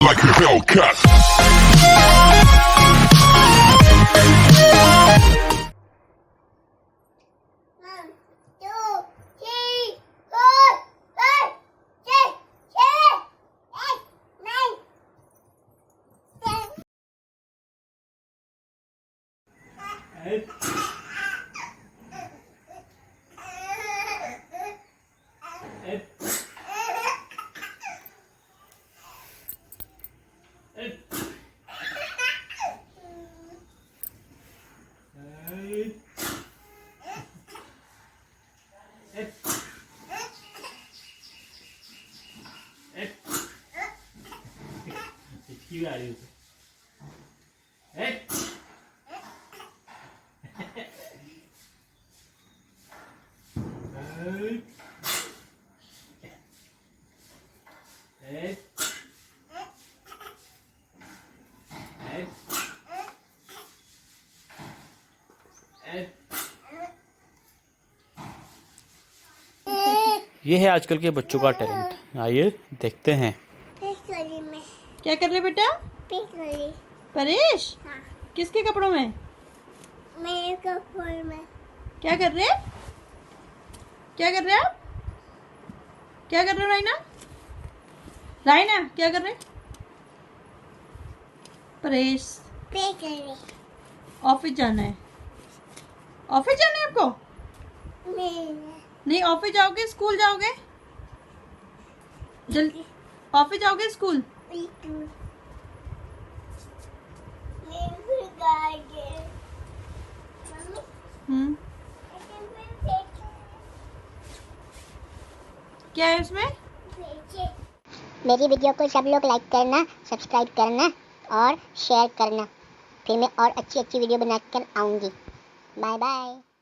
like a Hellcat. One, two, three, four, five, six, seven, eight, nine, 10. क्यों आ रही हो? ये है आजकल के बच्चों का टैलेंट। आइए देखते हैं। पिछली में क्या कर रहे बेटा? पिछली परेश हाँ किसके कपड़ों में मेरे कपड़े में क्या कर रहे? क्या कर रहे आप? क्या कर रहे हो राइना? राइना क्या कर रहे? परेश पिछली ऑफिस जाना है। ऑफिस जाना है आपको? मेरे नहीं, ऑफिस जाओगे स्कूल जाओगे? जल्दी ऑफिस जाओगे स्कूल? पिछली मेरे गाड़ी मम्मी क्या है इसमें? मेरी वीडियो को सब लोग लाइक करना, सब्सक्राइब करना और शेयर करना। फिर मैं और अच्छी अच्छी वीडियो बनाकर आऊँगी। Bye bye.